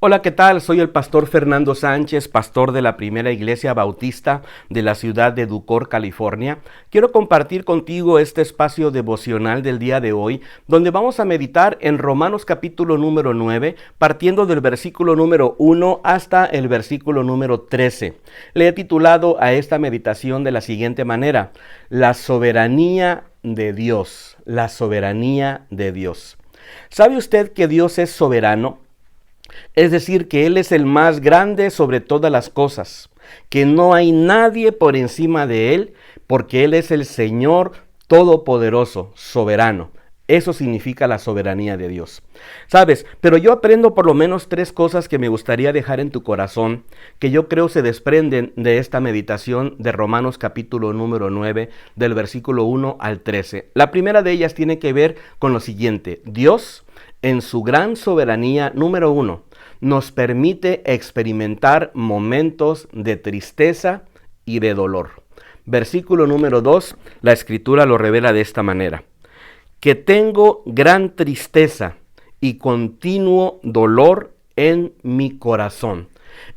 Hola, ¿qué tal? Soy el pastor Fernando Sánchez, pastor de la Primera Iglesia Bautista de la ciudad de Ducor, California. Quiero compartir contigo este espacio devocional del día de hoy, donde vamos a meditar en Romanos capítulo número 9, partiendo del versículo número 1 hasta el versículo número 13. Le he titulado a esta meditación de la siguiente manera: La soberanía de Dios, la soberanía de Dios. ¿Sabe usted que Dios es soberano? Es decir, que Él es el más grande sobre todas las cosas, que no hay nadie por encima de Él, porque Él es el Señor todopoderoso, soberano. Eso significa la soberanía de Dios. ¿Sabes? Pero yo aprendo por lo menos 3 cosas que me gustaría dejar en tu corazón, que yo creo se desprenden de esta meditación de Romanos capítulo número 9, del versículo 1 al 13. La primera de ellas tiene que ver con lo siguiente: Dios, en su gran soberanía, número 1, nos permite experimentar momentos de tristeza y de dolor. Versículo número 2, la Escritura lo revela de esta manera: que tengo gran tristeza y continuo dolor en mi corazón.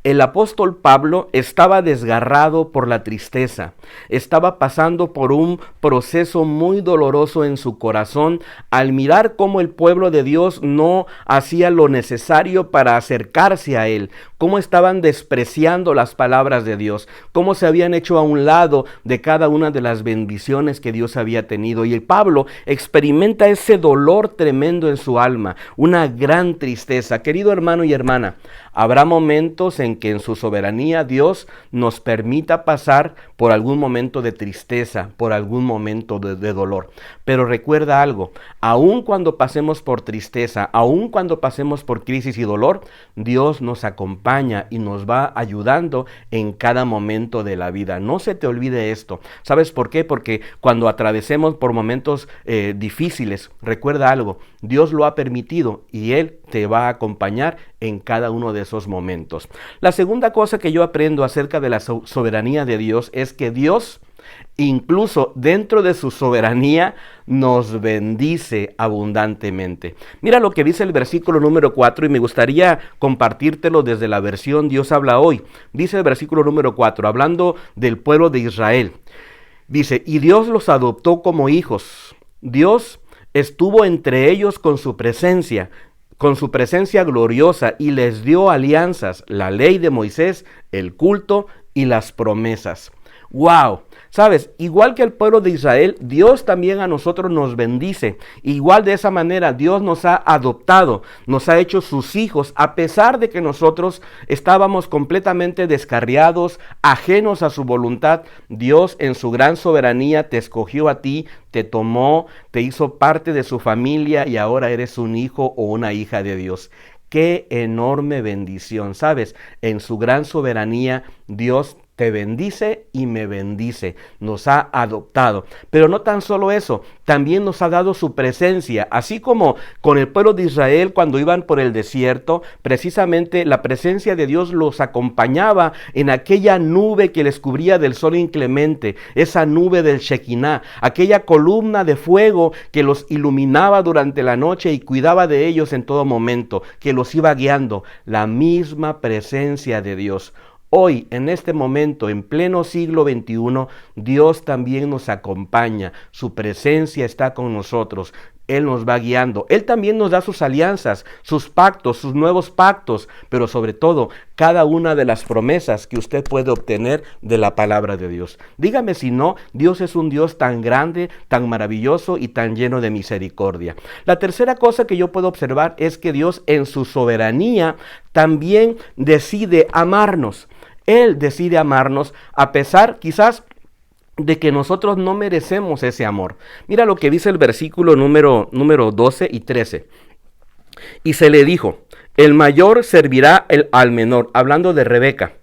El apóstol Pablo estaba desgarrado por la tristeza, estaba pasando por un proceso muy doloroso en su corazón al mirar cómo el pueblo de Dios no hacía lo necesario para acercarse a él, cómo estaban despreciando las palabras de Dios, cómo se habían hecho a un lado de cada una de las bendiciones que Dios había tenido. Y el Pablo experimenta ese dolor tremendo en su alma, una gran tristeza. Querido hermano y hermana, habrá momentos en que en su soberanía Dios nos permita pasar por algún momento de tristeza, por algún momento de dolor. Pero recuerda algo: aun cuando pasemos por tristeza, aun cuando pasemos por crisis y dolor, Dios nos acompaña y nos va ayudando en cada momento de la vida. No se te olvide esto. ¿Sabes por qué? Porque cuando atravesemos por momentos difíciles, recuerda algo: Dios lo ha permitido y Él te va a acompañar en cada uno de esos momentos. La segunda cosa que yo aprendo acerca de la soberanía de Dios es que Dios, incluso dentro de su soberanía, nos bendice abundantemente. Mira lo que dice el versículo número 4 y me gustaría compartírtelo desde la versión Dios habla hoy. Dice el versículo número 4, hablando del pueblo de Israel. Dice: y Dios los adoptó como hijos. Dios estuvo entre ellos con su presencia gloriosa, y les dio alianzas, la ley de Moisés, el culto y las promesas. ¡Wow! Sabes, igual que el pueblo de Israel, Dios también a nosotros nos bendice. Igual de esa manera, Dios nos ha adoptado, nos ha hecho sus hijos, a pesar de que nosotros estábamos completamente descarriados, ajenos a su voluntad. Dios en su gran soberanía te escogió a ti, te tomó, te hizo parte de su familia y ahora eres un hijo o una hija de Dios. ¡Qué enorme bendición! ¿Sabes? En su gran soberanía, Dios te bendice y me bendice, nos ha adoptado. Pero no tan solo eso, también nos ha dado su presencia, así como con el pueblo de Israel cuando iban por el desierto. Precisamente la presencia de Dios los acompañaba en aquella nube que les cubría del sol inclemente, esa nube del Shekinah, aquella columna de fuego que los iluminaba durante la noche y cuidaba de ellos en todo momento, que los iba guiando. La misma presencia de Dios. Hoy, en este momento, en pleno siglo XXI, Dios también nos acompaña. Su presencia está con nosotros. Él nos va guiando. Él también nos da sus alianzas, sus pactos, sus nuevos pactos, pero sobre todo, cada una de las promesas que usted puede obtener de la palabra de Dios. Dígame si no, Dios es un Dios tan grande, tan maravilloso y tan lleno de misericordia. La tercera cosa que yo puedo observar es que Dios en su soberanía también decide amarnos. Él decide amarnos a pesar quizás de que nosotros no merecemos ese amor. Mira lo que dice el versículo número 12 y 13. Y se le dijo: el mayor servirá al menor, hablando de Rebeca.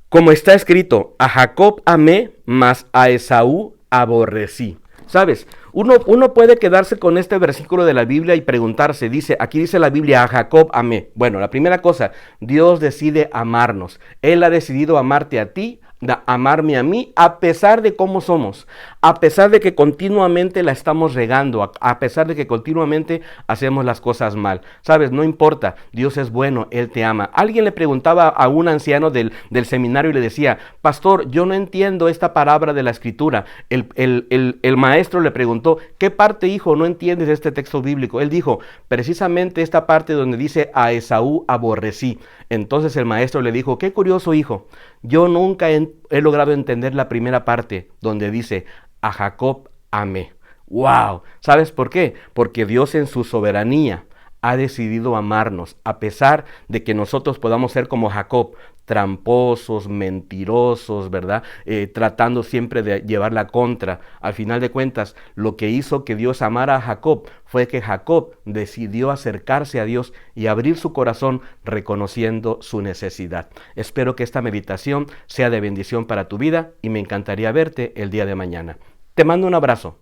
Como está escrito: a Jacob amé, mas a Esaú aborrecí. ¿Sabes? Uno puede quedarse con este versículo de la Biblia y preguntarse, aquí dice la Biblia, a Jacob amé. Bueno, la primera cosa, Dios decide amarnos. Él ha decidido amarte a ti, amarme a mí, a pesar de cómo somos, a pesar de que continuamente la estamos regando, a pesar de que continuamente hacemos las cosas mal. Sabes, no importa, Dios es bueno, Él te ama. Alguien le preguntaba a un anciano del seminario y le decía, pastor, yo no entiendo esta palabra de la escritura. El maestro le preguntó, ¿qué parte, hijo, no entiendes de este texto bíblico? Él dijo, precisamente esta parte donde dice, a Esaú aborrecí. Entonces el maestro le dijo, qué curioso, hijo, yo nunca he logrado entender la primera parte donde dice, a Jacob amé. ¡Wow! ¿Sabes por qué? Porque Dios en su soberanía ha decidido amarnos, a pesar de que nosotros podamos ser como Jacob, tramposos, mentirosos, ¿verdad? Tratando siempre de llevar la contra. Al final de cuentas, lo que hizo que Dios amara a Jacob fue que Jacob decidió acercarse a Dios y abrir su corazón reconociendo su necesidad. Espero que esta meditación sea de bendición para tu vida y me encantaría verte el día de mañana. Te mando un abrazo.